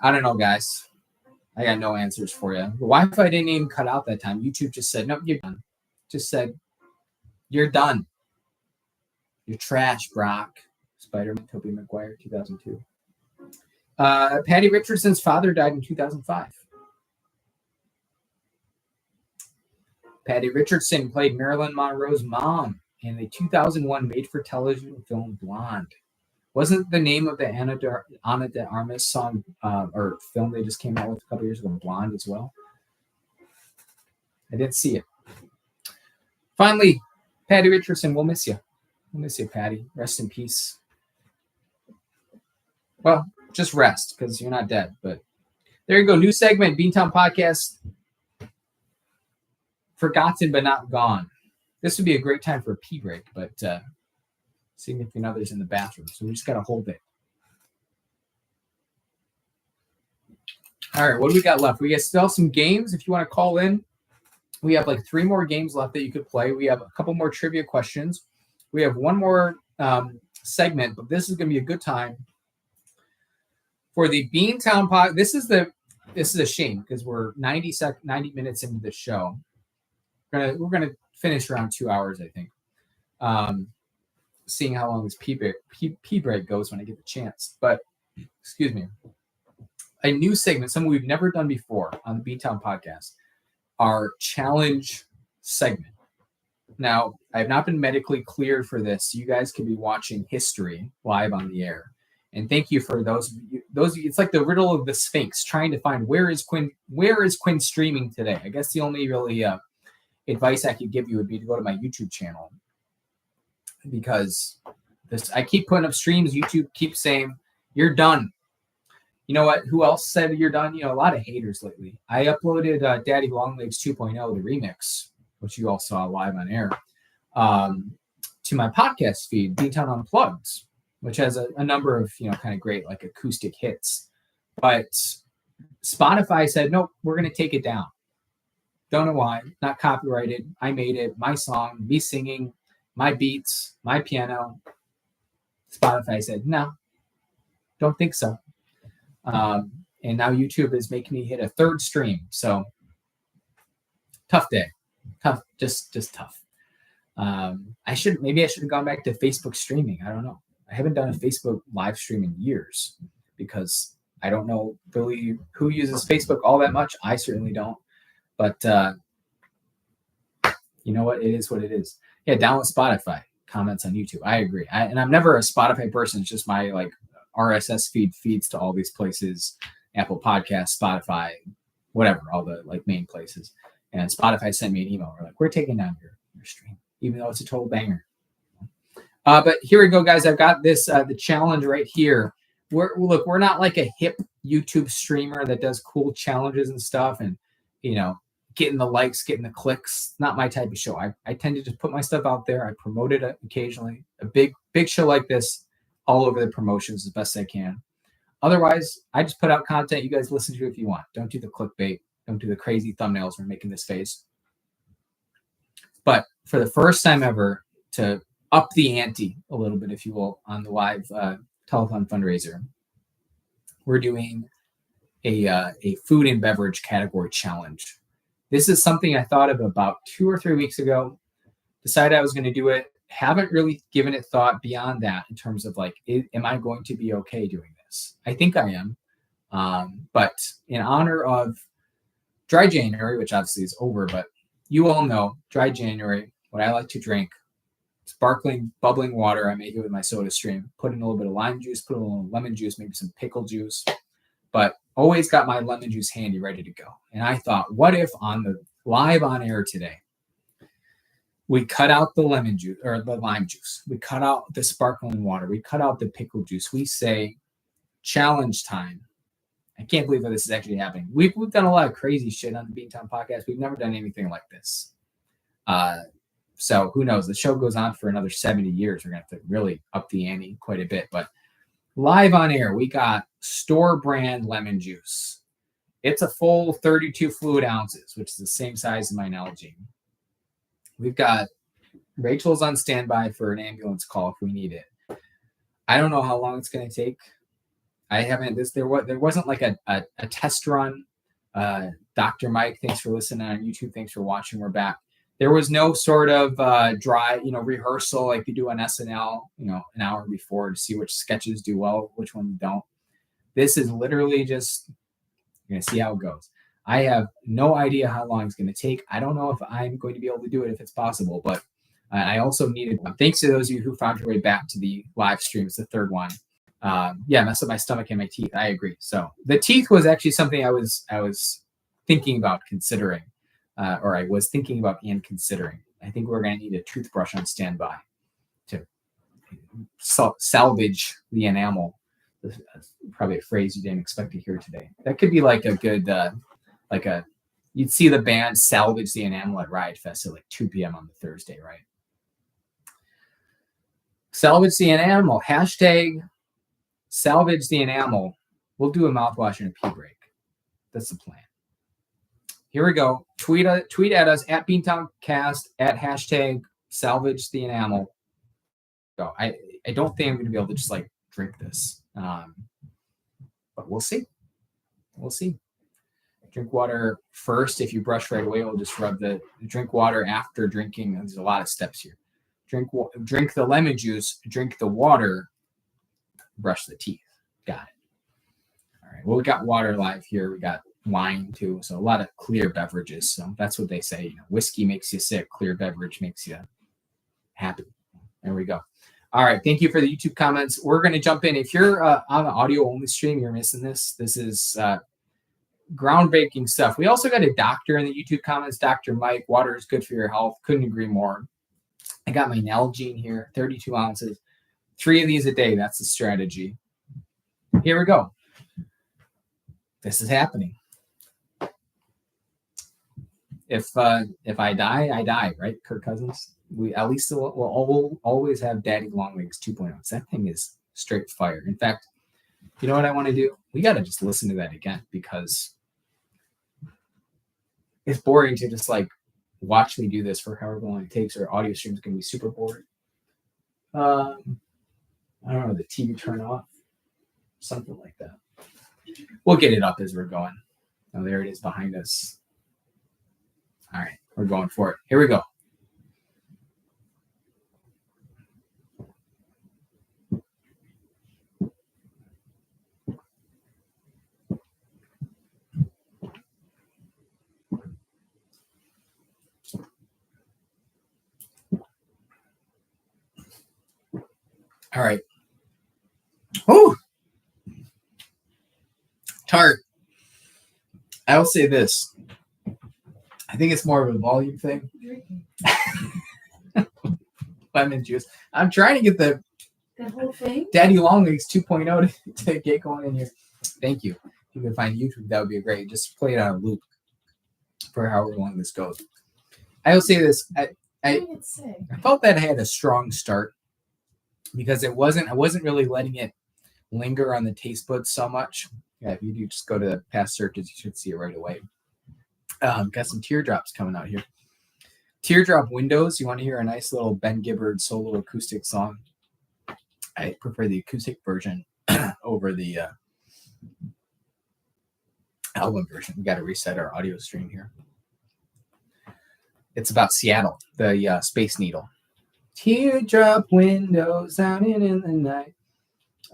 I don't know, guys. I got no answers for you. The Wi-Fi didn't even cut out that time. YouTube just said, nope, you're done. Just said, you're done. You're trash, Brock. Spider-Man, Tobey Maguire, 2002. Patty Richardson's father died in 2005. Patty Richardson played Marilyn Monroe's mom in the 2001 made-for-television film Blonde. Wasn't the name of the Ana de Armas song or film they just came out with a couple years ago Blonde as well? I didn't see it. Finally, Patty Richardson, we'll miss you. We'll miss you, Patty. Rest in peace. Well, just rest because you're not dead. But there you go. New segment, Beantown Podcast. Forgotten but not gone. This would be a great time for a pee break, but significant others in the bathroom, so we just got to hold it. All right, what do we got left? We got still some games. If you want to call in, we have like 3 more games left that you could play. We have a couple more trivia questions. We have one more segment, but this is going to be a good time for the Beantown Pod. This is a shame because we're 90 minutes into the show. We're gonna finish around 2 hours, I think. Seeing how long this pee break goes when I get the chance. But excuse me, a new segment, something we've never done before on the Beantown Podcast, our challenge segment. Now, I have not been medically cleared for this. You guys could be watching history live on the air. And thank you for those of you. It's like the riddle of the Sphinx, trying to find where is Quinn streaming today. I guess the only really advice I could give you would be to go to my YouTube channel, because I keep putting up streams. YouTube keeps saying you're done. You know what? Who else said you're done? You know, a lot of haters lately. I uploaded Daddy Longlegs 2.0, the remix, which you all saw live on air, to my podcast feed, Beantown Unplugged, which has a number of, kind of great like acoustic hits. But Spotify said, nope, we're going to take it down. Don't know why. Not copyrighted. I made it. My song, me singing, my beats, my piano. Spotify said, no, don't think so. And now YouTube is making me hit a 3rd stream. So tough day. Tough, just tough. Maybe I should have gone back to Facebook streaming. I don't know. I haven't done a Facebook live stream in years because I don't know really who uses Facebook all that much. I certainly don't. But you know what? It is what it is. Yeah, download Spotify. Comments on YouTube. I agree. And I'm never a Spotify person. It's just my like RSS feeds to all these places, Apple Podcasts, Spotify, whatever, all the like main places. And Spotify sent me an email. We're like, we're taking down your stream, even though it's a total banger. But here we go, guys. I've got this the challenge right here. We're not like a hip YouTube streamer that does cool challenges and stuff, and getting the likes, getting the clicks. Not my type of show. I tend to just put my stuff out there. I promote it occasionally. A big show like this, all over the promotions as best I can. Otherwise, I just put out content you guys listen to if you want. Don't do the clickbait. Don't do the crazy thumbnails we're making this face. But for the first time ever, to up the ante a little bit, if you will, on the live telethon fundraiser, we're doing a food and beverage category challenge. This is something I thought of about 2 or 3 weeks ago. Decided I was going to do it. Haven't really given it thought beyond that in terms of like, am I going to be okay doing this? I think I am. But in honor of Dry January, which obviously is over, but you all know Dry January, what I like to drink, sparkling, bubbling water. I make it with my soda stream. Put in a little bit of lime juice, put a little lemon juice, maybe some pickle juice. But always got my lemon juice handy, ready to go. And I thought, what if on the live on air today, we cut out the lemon juice or the lime juice. We cut out the sparkling water. We cut out the pickle juice. We say challenge time. I can't believe that this is actually happening. We've done a lot of crazy shit on the Beantown Podcast. We've never done anything like this. So who knows? The show goes on for another 70 years. We're going to have to really up the ante quite a bit. But live on air, we got store brand lemon juice. It's a full 32 fluid ounces, which is the same size as my Nalgene. We've got Rachel's on standby for an ambulance call if we need it. I don't know how long it's going to take. I haven't. There wasn't like a test run. Dr. Mike, thanks for listening on YouTube. Thanks for watching. We're back. There was no sort of dry, rehearsal like you do on SNL, an hour before to see which sketches do well, which ones don't. This is literally just, you're going to see how it goes. I have no idea how long it's going to take. I don't know if I'm going to be able to do it if it's possible, but I also needed one. Thanks to those of you who found your way back to the live stream. It's the third one. Messed up my stomach and my teeth. I agree. So the teeth was actually something I was thinking about considering, or I was thinking about and considering. I think we're going to need a toothbrush on standby to salvage the enamel. Probably a phrase you didn't expect to hear today. That could be like a good, you'd see the band Salvage the Enamel at Riot Fest at like 2 p.m. on the Thursday, right? Salvage the Enamel. Hashtag salvage the enamel. We'll do a mouthwash and a pee break. That's the plan. Here we go. Tweet at us at BeantownCast at hashtag salvage the enamel. So I don't think I'm going to be able to just like drink this. But we'll see. We'll see. Drink water first. If you brush right away, we'll just drink water after drinking. There's a lot of steps here. Drink the lemon juice, drink the water, brush the teeth. Got it. All right. Well, we got water live here. We got wine too. So a lot of clear beverages. So that's what they say. Whiskey makes you sick. Clear beverage makes you happy. There we go. All right. Thank you for the YouTube comments. We're going to jump in. If you're on the audio only stream, you're missing this. This is groundbreaking stuff. We also got a doctor in the YouTube comments. Dr. Mike, water is good for your health. Couldn't agree more. I got my Nalgene here, 32 ounces. 3 of these a day. That's the strategy. Here we go. This is happening. If I die, I die, right? Kirk Cousins. We'll always have Daddy Longlegs 2.0. That thing is straight fire. In fact, you know what I want to do? We got to just listen to that again because it's boring to just like watch me do this for however long it takes. Or audio stream is going to be super boring. I don't know, the TV turn off, something like that. We'll get it up as we're going. Oh, there it is behind us. All right, we're going for it. Here we go. All right. Oh, tart. I will say this. I think it's more of a volume thing. Lemon juice. I'm trying to get the whole thing. Daddy Longlegs 2.0 to get going in here. Thank you. If you can find YouTube, that would be great. Just play it on a loop for however long this goes. I will say this. I felt that I had a strong start because I wasn't really letting it linger on the taste buds so much. Yeah, if you do just go to the past searches, you should see it right away. Got some teardrops coming out here. Teardrop Windows. You want to hear a nice little Ben Gibbard solo acoustic song? I prefer the acoustic version over the album version. We got to reset our audio stream here. It's about Seattle, the Space Needle. Teardrop windows out in the night.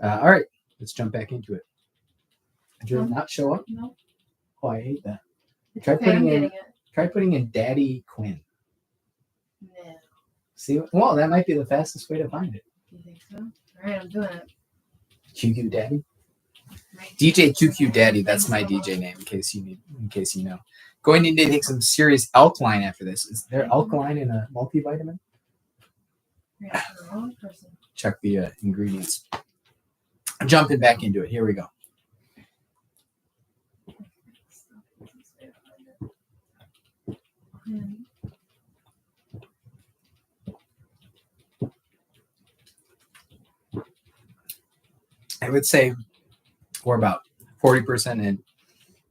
All right, let's jump back into it. Did it not show up? No. Oh, I hate that. Try putting in Daddy Quinn. No. See, well, that might be the fastest way to find it. You think so? All right, I'm doing it. QQ Daddy. DJ QQ Daddy. That's my DJ name. In case you know. Going to need to take some serious alkaline after this. Is there alkaline in a multivitamin? Yeah, the wrong person. Check the ingredients. I'm jumping back into it. Here we go. I would say we're about 40%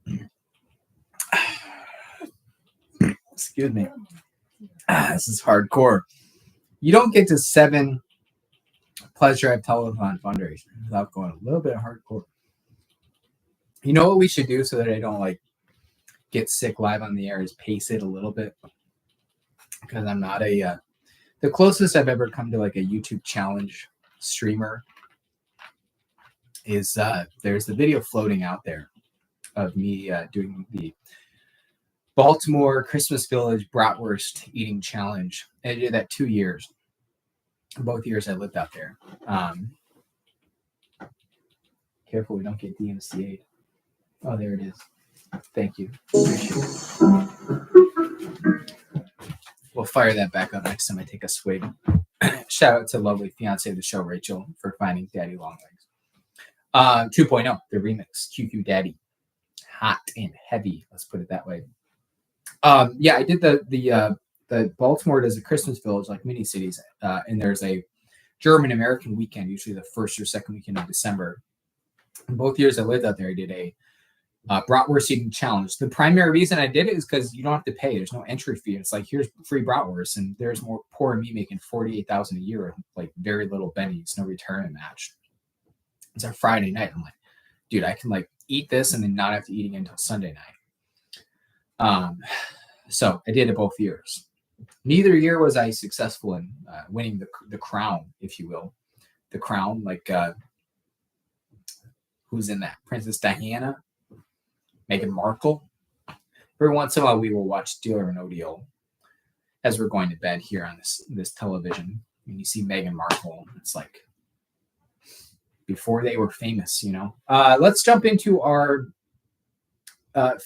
in. Excuse me. This is hardcore. You don't get to 7 Pledge Drive telethon fundraisers without going a little bit of hardcore. You know what we should do so that I don't like get sick live on the air is pace it a little bit, because I'm not a the closest I've ever come to like a YouTube challenge streamer is there's the video floating out there of me doing the Baltimore Christmas Village bratwurst eating challenge. I did that 2 years. Both years I lived out there. Careful we don't get DMCA'd. Oh, there it is. Thank you. Appreciate it. We'll fire that back up next time I take a swig. Shout out to lovely fiance of the show, Rachel, for finding Daddy Longlegs. 2.0, the remix, QQ Daddy. Hot and heavy, let's put it that way. Yeah, I did the Baltimore does a Christmas Village, like mini cities, and there's a German American weekend, usually the first or second weekend of December. And both years I lived out there, I did a bratwurst eating challenge. The primary reason I did it is because you don't have to pay. There's no entry fee. It's like, here's free bratwurst, and there's more poor me making $48,000 a year, like very little bennies, no return match. It's a Friday night. I'm like, dude, I can like eat this and then not have to eat again until Sunday night. So I did it both years. Neither year was I successful in winning the crown, if you will. The crown, like who's in that? Princess Diana, Meghan Markle. Every once in a while, we will watch Deal or No Deal as we're going to bed here on this television. When you see Meghan Markle, it's like before they were famous, you know. Let's jump into our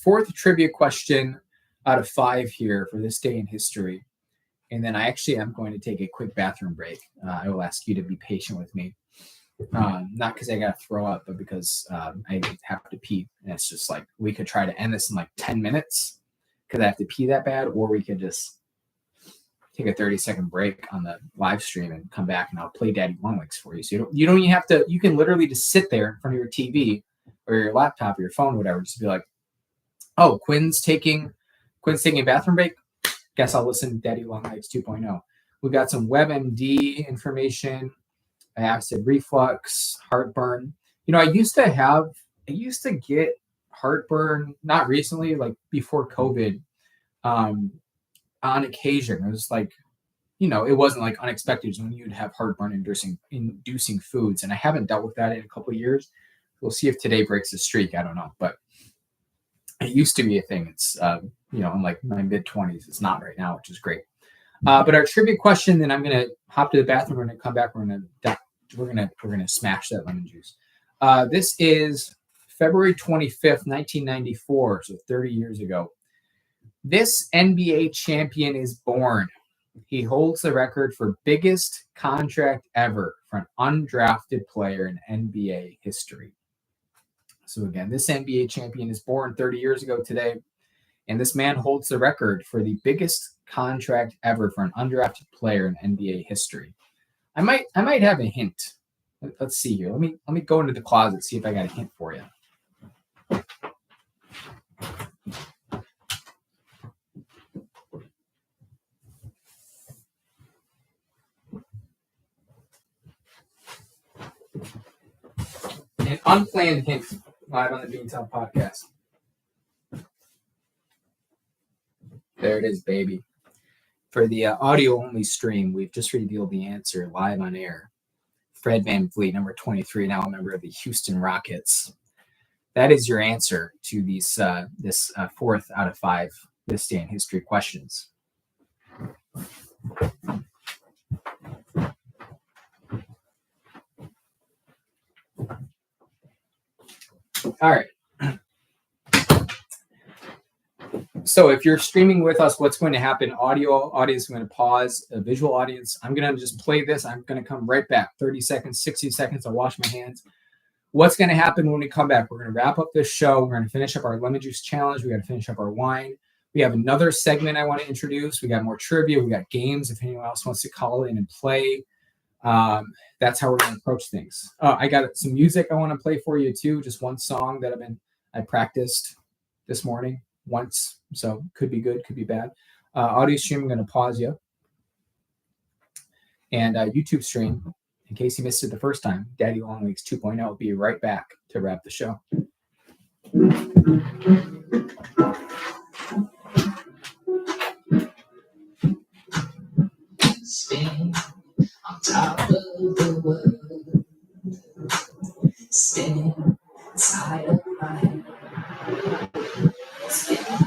fourth trivia question out of 5 here for this day in history. And then I actually am going to take a quick bathroom break. I will ask you to be patient with me. Not because I got to throw up, but because I have to pee. And it's just like, we could try to end this in like 10 minutes because I have to pee that bad, or we could just take a 30-second break on the live stream and come back and I'll play Daddy Longlegs for you. So you don't even have to, you can literally just sit there in front of your TV or your laptop or your phone, or whatever, just be like, oh, Quinn's taking a bathroom break. Guess I'll listen to Daddy Longlegs 2.0. We've got some WebMD information, acid reflux, heartburn. You know, I used to get heartburn, not recently, like before COVID, on occasion. It was like, you know, it wasn't like unexpected when you'd have heartburn inducing foods. And I haven't dealt with that in a couple of years. We'll see if today breaks the streak. I don't know, but it used to be a thing. It's, you know, in like my mid-20s. It's not right now, which is great. But our trivia question, then I'm going to hop to the bathroom. We're going to come back. We're going to smash that lemon juice. This is February 25th, 1994, so 30 years ago. This NBA champion is born. He holds the record for biggest contract ever for an undrafted player in NBA history. So again, this NBA champion is born 30 years ago today, and this man holds the record for the biggest contract ever for an undrafted player in NBA history. I might have a hint. Let's see here. Let me go into the closet, see if I got a hint for you. An unplanned hint live on the Beantown podcast. There it is, baby. For the audio-only stream, we've just revealed the answer live on air. Fred VanVleet, number 23, now a member of the Houston Rockets. That is your answer to these this fourth out of 5 This Day in History questions. All right. So if you're streaming with us, what's going to happen? Audio audience, I'm going to pause. A visual audience, I'm going to just play this. I'm going to come right back. 30 seconds, 60 seconds. I'll wash my hands. What's going to happen when we come back? We're going to wrap up this show. We're going to finish up our lemon juice challenge. We got to finish up our wine. We have another segment I want to introduce. We got more trivia. We got games. If anyone else wants to call in and play, that's how we're going to approach things. I got some music I want to play for you too. Just one song that I practiced this morning once, so could be good, could be bad. Audio stream, I'm going to pause you. And YouTube stream, in case you missed it the first time, Daddy Longlegs 2.0 will be right back to wrap the show. Spinning on top of the world, spinning inside of my head. Spinning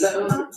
low.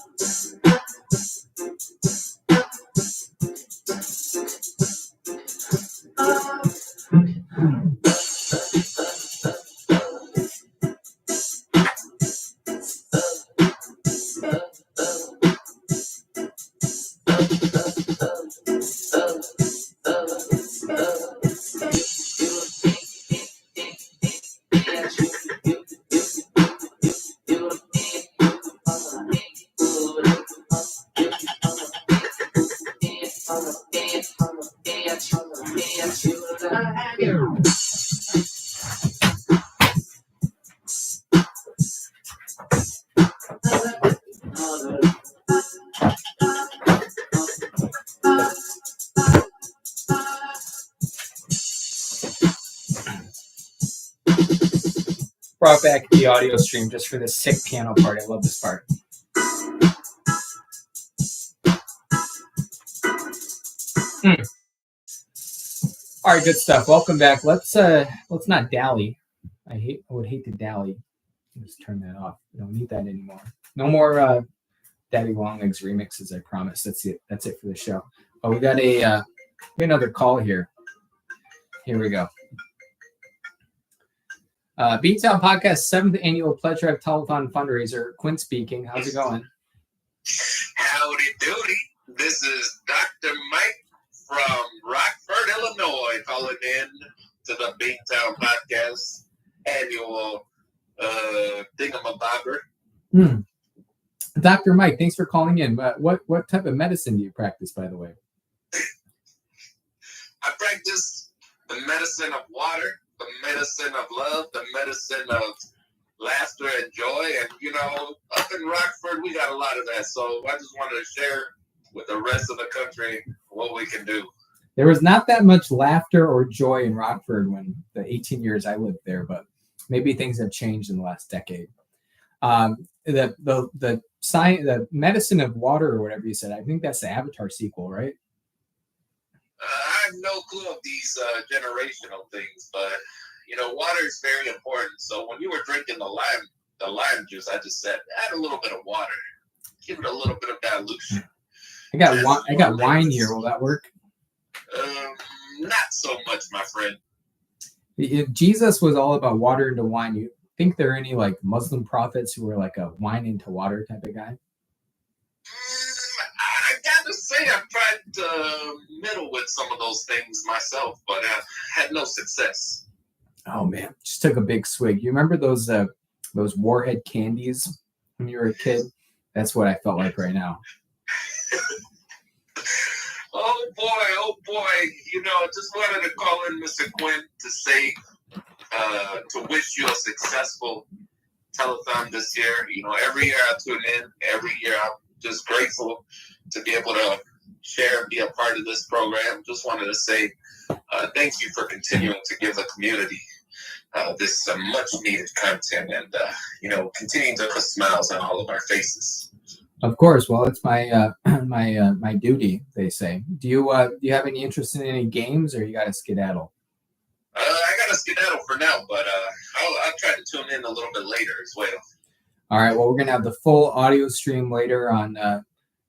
Brought back the audio stream just for this sick piano part. I love this part. All right, good stuff. Welcome back. Let's not dally. I would hate to dally. Let's turn that off. We don't need that anymore. No more Daddy Longlegs remixes, I promise. That's it. That's it for the show. Oh, we got another call here. Here we go. Beantown Podcast 7th Annual Pledge Drive Telethon Fundraiser. Quinn speaking. How's it going? Howdy doody. This is Dr. Mike from Rockford, Illinois, calling in to the Beantown Podcast annual thingamabobber. Dr. Mike, thanks for calling in. What type of medicine do you practice, by the way? I practice the medicine of water, the medicine of love, the medicine of laughter and joy. And, you know, up in Rockford, we got a lot of that. So I just wanted to share with the rest of the country what we can do. There was not that much laughter or joy in Rockford when the 18 years I lived there, but maybe things have changed in the last decade. The science, the medicine of water or whatever you said, I think that's the Avatar sequel, right? I have no clue of these generational things, but you know, water is very important. So when you were drinking the lime juice, I just said add a little bit of water, give it a little bit of dilution. I got wine here. Will that work? Not so much, my friend. If Jesus was all about water into wine, you think there are any like Muslim prophets who were like a wine into water type of guy? I gotta say, I've tried to meddle with some of those things myself, but had no success. Oh man, just took a big swig. You remember those Warhead candies when you were a kid? That's what I felt like right now. Oh boy. You know, just wanted to call in Mr. Quinn to say, to wish you a successful telethon this year. You know, every year I tune in, every year I'm just grateful to be able to share and be a part of this program. Just wanted to say thank you for continuing to give the community this much needed content and, you know, continuing to put smiles on all of our faces. Of course. Well, it's my my duty, they say. Do you have any interest in any games, or you got to skedaddle? I got to skedaddle for now, but I'll try to tune in a little bit later as well. All right. Well, we're gonna have the full audio stream later on,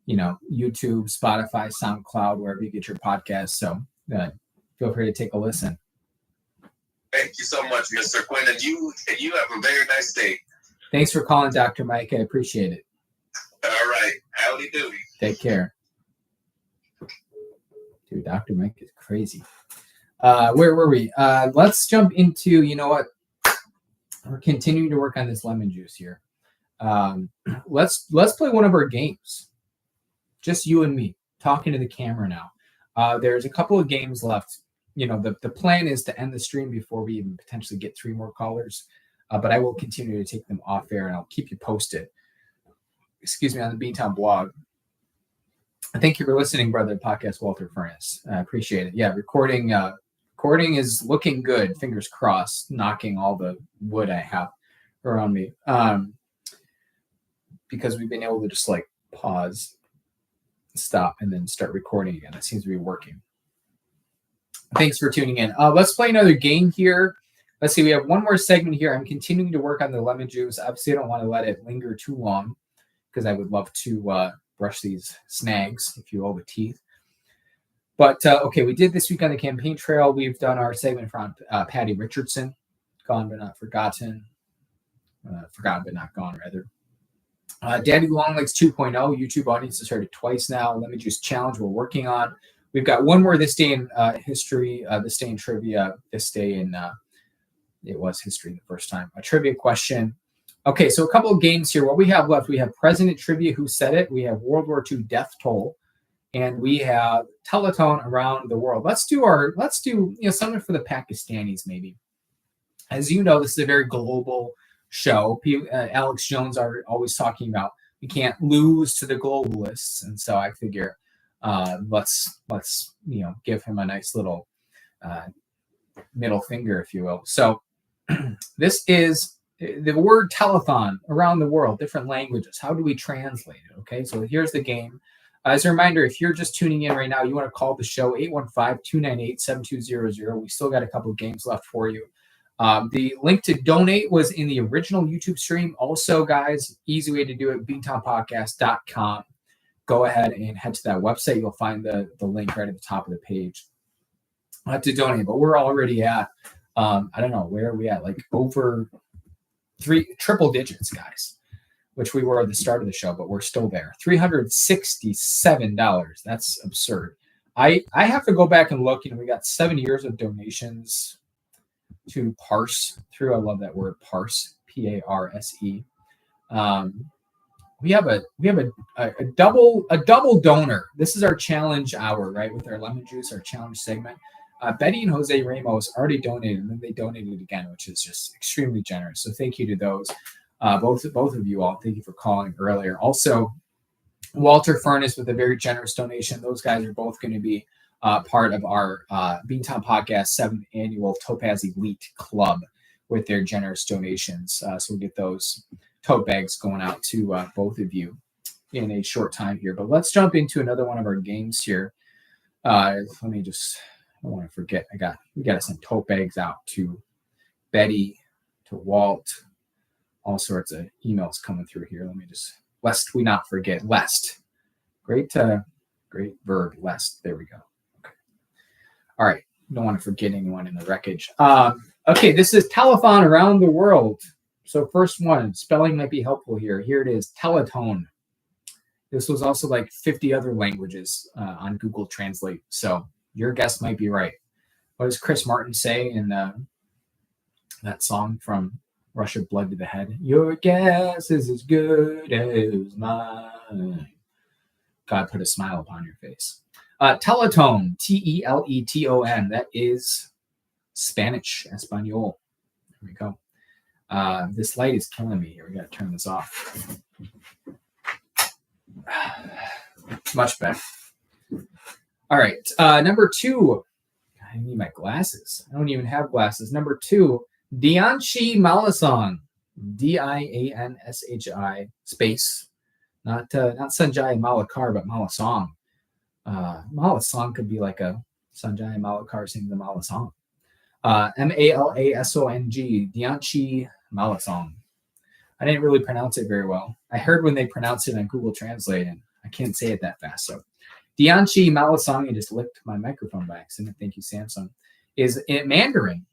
YouTube, Spotify, SoundCloud, wherever you get your podcasts. So feel free to take a listen. Thank you so much, Mr. Quinn, and you have a very nice day. Thanks for calling, Dr. Mike. I appreciate it. All right. Howdy doody. Take care. Dude, Dr. Mike is crazy. Where were we? Let's jump into, you know what? We're continuing to work on this lemon juice here. Let's play one of our games. Just you and me talking to the camera now. There's a couple of games left. You know, the plan is to end the stream before we even potentially get 3 more callers. But I will continue to take them off air and I'll keep you posted. Excuse me, on the Beantown blog. Thank you for listening, brother. Podcast Walter Furnace. I appreciate it. Yeah, recording is looking good. Fingers crossed. Knocking all the wood I have around me. Because we've been able to just like pause, stop, and then start recording again. That seems to be working. Thanks for tuning in. Let's play another game here. Let's see. We have one more segment here. I'm continuing to work on the lemon juice. Obviously, I don't want to let it linger too long because I would love to brush these snags, if you will, the teeth. But, okay, we did this week on the campaign trail. We've done our segment from Patty Richardson, Gone But Not Forgotten. Forgotten But Not Gone, rather. Daddy Longlegs 2.0, YouTube audience has heard it twice now. Lemon Juice Challenge we're working on. We've got one more this day in history, this day in trivia, this day in, it was history the first time. A trivia question. Okay, so a couple of games here. What we have left, we have President Trivia, Who Said It? We have World War II Death Toll. And we have Telethon Around the World. Let's do something for the Pakistanis, maybe. As you know, this is a very global show. Alex Jones are always talking about we can't lose to the globalists, and so I figure let's give him a nice little middle finger, if you will. So this is the word telethon around the world, different languages. How do we translate it? Okay, so here's the game. As a reminder, if you're just tuning in right now, you want to call the show 815-298-7200. We still got a couple of games left for you. The link to donate was in the original YouTube stream. Also, guys, easy way to do it, beantownpodcast.com. Go ahead and head to that website. You'll find the link right at the top of the page to donate. But we're already at, I don't know, where are we at? Like over triple digits, guys, which we were at the start of the show, but we're still there. $367. That's absurd. I have to go back and look. We got 7 years of donations to parse through. I love that word, parse, P-A-R-S-E. We have a double donor. This is our challenge hour, right? With our lemon juice, our challenge segment. Betty and Jose Ramos already donated, and then they donated again, which is just extremely generous. So thank you to those. Both of you all. Thank you for calling earlier. Also, Walter Furnace with a very generous donation. Those guys are both going to be part of our Beantown Podcast 7th Annual Topaz Elite Club with their generous donations. So we'll get those tote bags going out to both of you in a short time here. But let's jump into another one of our games here. Let me just, I don't want to forget. We got to send tote bags out to Betty, to Walt. All sorts of emails coming through here. Let me just, lest we not forget, lest. Great verb, lest. There we go. Okay. All right. Don't want to forget anyone in the wreckage. Okay, this is Telethon Around the World. So first one, spelling might be helpful here. Here it is, Teletone. This was also like 50 other languages on Google Translate. So your guess might be right. What does Chris Martin say in that song from Rush of Blood to the Head? Your guess is as good as mine. God put a smile upon your face. Teletone, T-E-L-E-T-O-N. That is Spanish, Espanol. There we go. This light is killing me here. We got to turn this off. Much better. All right. Number 2. I need my glasses. I don't even have glasses. Number 2. Dianshi Malasang, D-I-A-N-S-H-I space, not Sanjay Malakar, but Malasang. Malasang could be like a Sanjay Malakar singing the Malasang. M-A-L-A-S-O-N-G, Dianshi Malasang. I didn't really pronounce it very well. I heard when they pronounced it on Google Translate, and I can't say it that fast. So Dianshi Malasang, I just licked my microphone by accident. Thank you, Samsung. Is in Mandarin.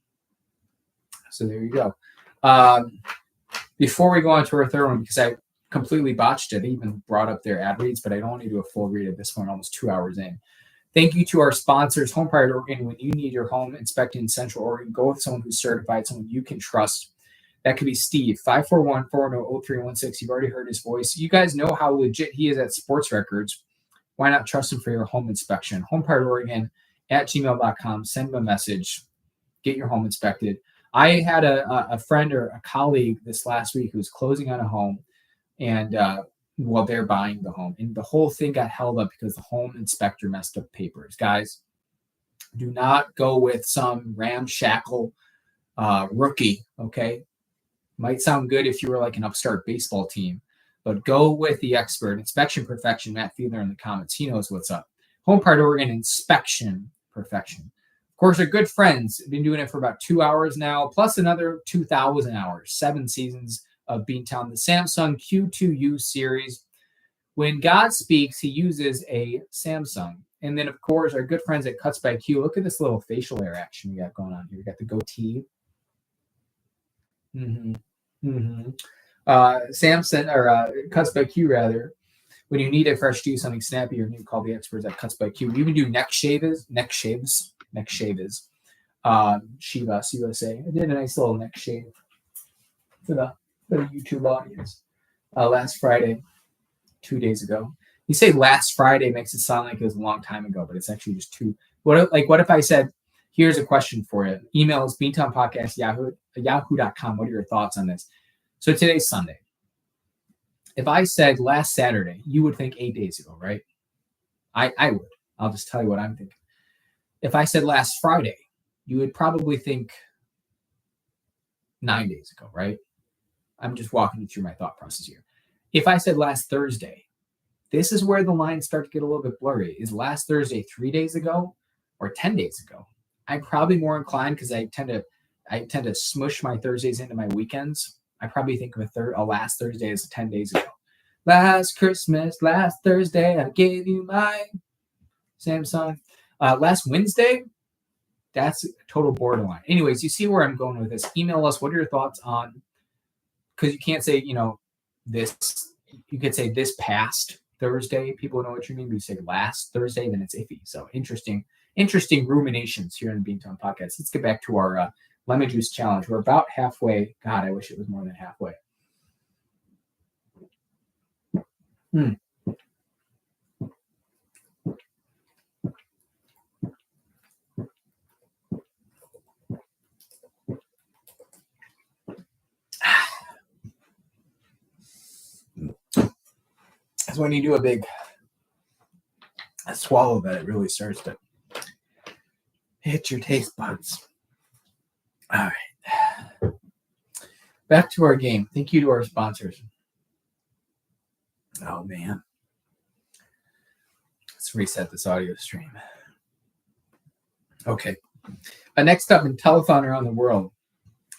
So there you go. Before we go on to our third one, because I completely botched it, I even brought up their ad reads, but I don't want to do a full read of this one almost 2 hours in. Thank you to our sponsors, Home Pride Oregon. When you need your home inspected in Central Oregon, go with someone who's certified, someone you can trust. That could be Steve, 541-410-0316. You've already heard his voice. You guys know how legit he is at sports records. Why not trust him for your home inspection? Home Pride Oregon at gmail.com. Send him a message. Get your home inspected. I had a friend or a colleague this last week who was closing on a home, and while they're buying the home, and the whole thing got held up because the home inspector messed up papers. Guys, do not go with some ramshackle rookie. Okay, might sound good if you were like an upstart baseball team, but go with the expert. Inspection Perfection, Matt Fiedler in the comments. He knows what's up. Home Pride Oregon, Inspection Perfection. Of course, they're good friends. Been doing it for about 2 hours now, plus another 2,000 hours, 7 seasons of Beantown, the Samsung Q2U series. When God speaks, he uses a Samsung. And then, of course, our good friends at Cuts by Q. Look at this little facial hair action we got going on here. We got the goatee. Samsung, or Cuts by Q, rather. When you need a fresh do something snappy or new, call the experts at Cuts by Q. We even do neck shaves. Shivas USA. I did a nice little neck shave for the YouTube audience last Friday, 2 days ago. You say last Friday makes it sound like it was a long time ago, but it's actually just two. What if I said, here's a question for you. Email is beantownpodcast@yahoo.com. What are your thoughts on this? So today's Sunday. If I said last Saturday, you would think 8 days ago, right? I would. I'll just tell you what I'm thinking. If I said last Friday, you would probably think 9 days ago, right? I'm just walking you through my thought process here. If I said last Thursday, this is where the lines start to get a little bit blurry. Is last Thursday 3 days ago or 10 days ago? I'm probably more inclined because I tend to smush my Thursdays into my weekends. I probably think of a last Thursday as 10 days ago. Last Christmas, last Thursday, I gave you my Samsung. Last Wednesday, that's total borderline. Anyways, you see where I'm going with this. Email us. What are your thoughts on, because you can't say, this, you could say this past Thursday. People know what you mean. But you say last Thursday, then it's iffy. So interesting ruminations here in the Beantown Podcast. Let's get back to our lemon juice challenge. We're about halfway. God, I wish it was more than halfway. That's when you do a big swallow that it really starts to hit your taste buds. All right. Back to our game. Thank you to our sponsors. Oh, man. Let's reset this audio stream. Okay. Next up in Telethon around the world.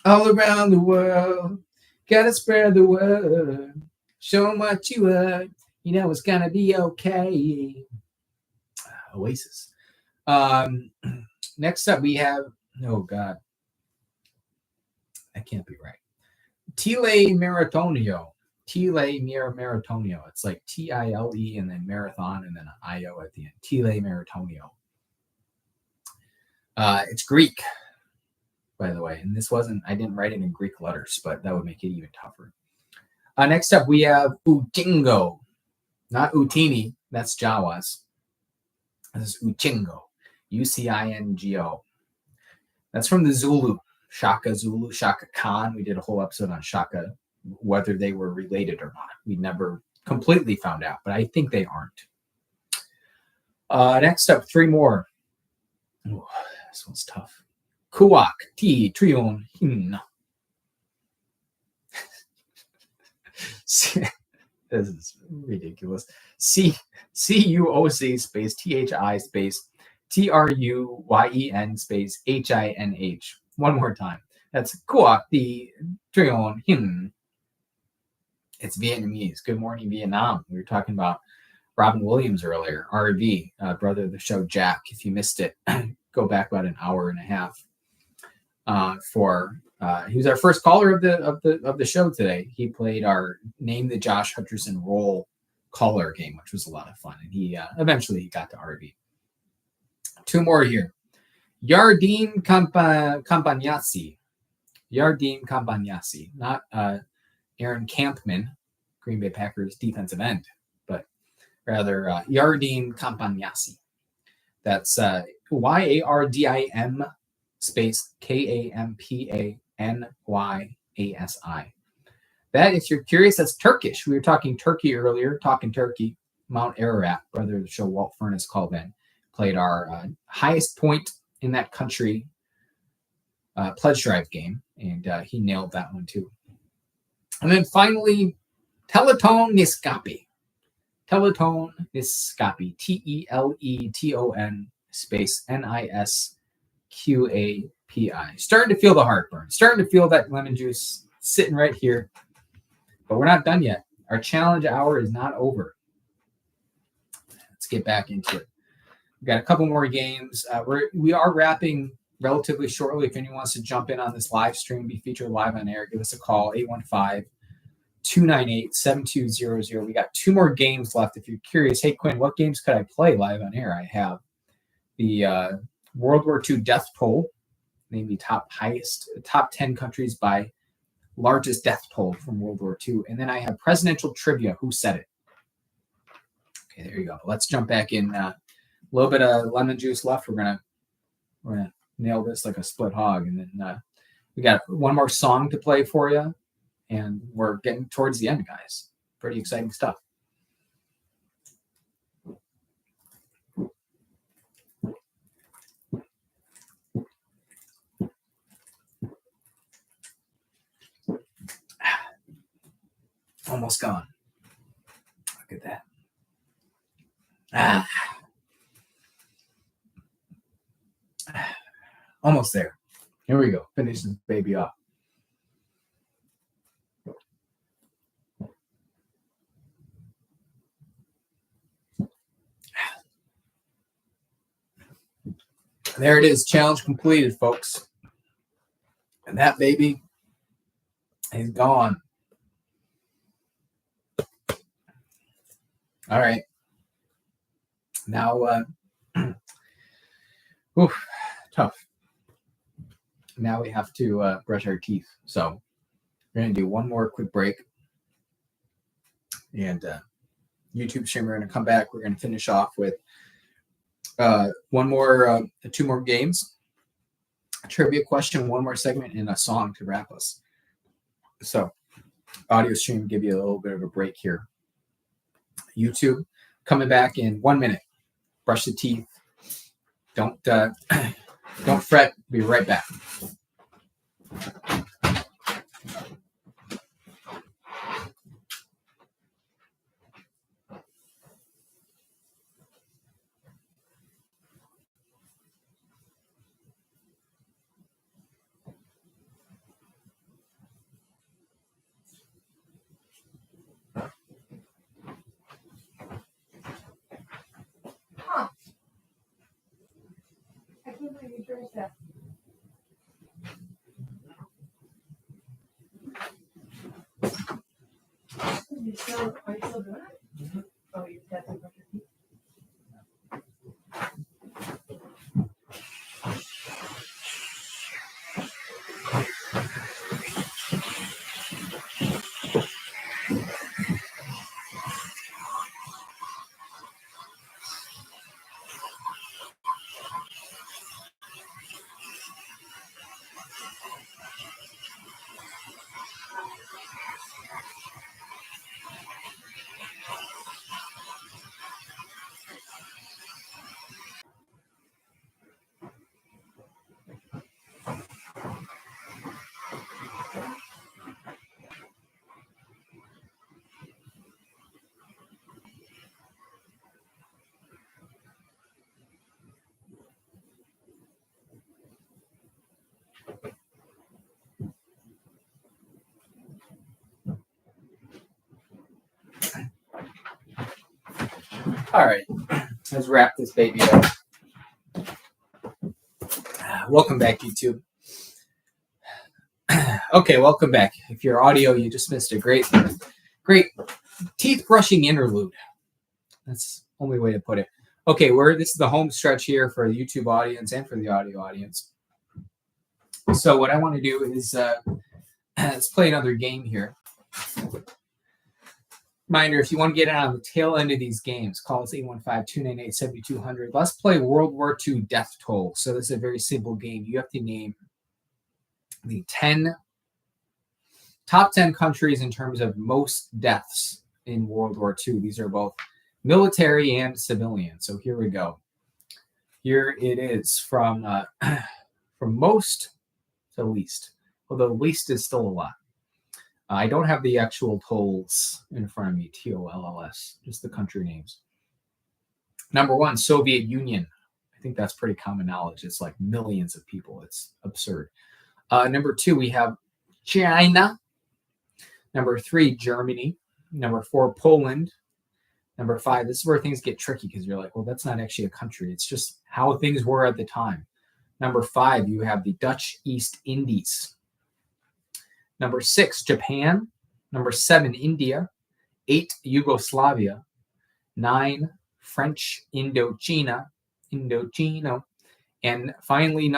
All around the world. Gotta spread the word. Show them what you heard. It's going to be okay. Oasis. Next up we have, oh, God. That can't be right. Tile Maratonio. It's like Tile and then marathon and then an IO at the end. Tile Maratonio. It's Greek, by the way. And I didn't write it in Greek letters, but that would make it even tougher. Next up, we have Uchingo. Not Utini. That's Jawas. This is Uchingo. Ucingo. That's from the Zulu. Shaka Zulu, Shaka Khan. We did a whole episode on Shaka, whether they were related or not. We never completely found out, but I think they aren't. Next up, 3 more. Ooh, this one's tough. Kuak T Trion Hin. This is ridiculous. CUOC space THI space TRUYEN space HINH. One more time. That's Kuak T Trion Hin. It's Vietnamese. Good morning, Vietnam. We were talking about Robin Williams earlier, RV, brother of the show Jack. If you missed it, go back about an hour and a half. He was our first caller of the show today. He played our Name the Josh Hutcherson Role caller game, which was a lot of fun. And he eventually got to RV. Two more here. Yardim Campagnazzi. Yardim Campagnazzi. Not Aaron Campman, Green Bay Packers defensive end, but rather Yardim Campagnazzi. That's YARDIM space KAMPANYASI. That, if you're curious, that's Turkish. We were talking Turkey earlier, talking Turkey. Mount Ararat, brother of the show, Walt Furnace called in, played our highest point in that country pledge drive game, and he nailed that one too. And then finally, Teleton Niskapi. Teleton Niskapi. TELETON space NISQAPI. Starting to feel the heartburn. Starting to feel that lemon juice sitting right here. But we're not done yet. Our challenge hour is not over. Let's get back into it. We've got a couple more games. We are wrapping relatively shortly. If anyone wants to jump in on this live stream, be featured live on air, give us a call, 815-298-7200. We got two more games left. If you're curious, hey, Quinn, what games could I play live on air? I have the World War II death toll, maybe top 10 countries by largest death toll from World War II. And then I have presidential trivia. Who said it? Okay, there you go. Let's jump back in. A little bit of lemon juice left. We're gonna nail this like a split hog, and then we got one more song to play for you, and we're getting towards the end, guys. Pretty exciting stuff. Almost gone. Look at that. Almost there. Here we go. Finish this baby off. There it is. Challenge completed, folks. And that baby is gone. All right. Now, tough. Now we have to brush our teeth. So we're going to do one more quick break. And YouTube stream, we're going to come back. We're going to finish off with two more games, a trivia question, one more segment, and a song to wrap us. So audio stream, give you a little bit of a break here. YouTube, coming back in 1 minute. Brush the teeth. Don't fret. Be right back. I can't believe you drank that. Are you still doing it? Mm-hmm. Oh, you definitely brush your teeth. All right, let's wrap this baby up. Welcome back, YouTube. Okay, welcome back. If you're audio, you just missed a great teeth brushing interlude. That's the only way to put it. Okay, this is the home stretch here for the YouTube audience and for the audio audience. So what I want to do is let's play another game here. Reminder, if you want to get in on the tail end of these games, call us 815-298-7200. Let's play World War II death toll. So this is a very simple game. You have to name the top 10 countries in terms of most deaths in World War II. These are both military and civilian. So here we go. Here it is from most to least, although least is still a lot. I don't have the actual tolls in front of me, TOLLS, just the country names. Number 1, Soviet Union. I think that's pretty common knowledge. It's like millions of people. It's absurd. Number 2, we have China. Number 3, Germany. Number 4, Poland. Number 5, this is where things get tricky because you're like, well, that's not actually a country. It's just how things were at the time. Number 5, you have the Dutch East Indies. Number 6, Japan. Number 7, India. 8, Yugoslavia. 9, French Indochina. And finally,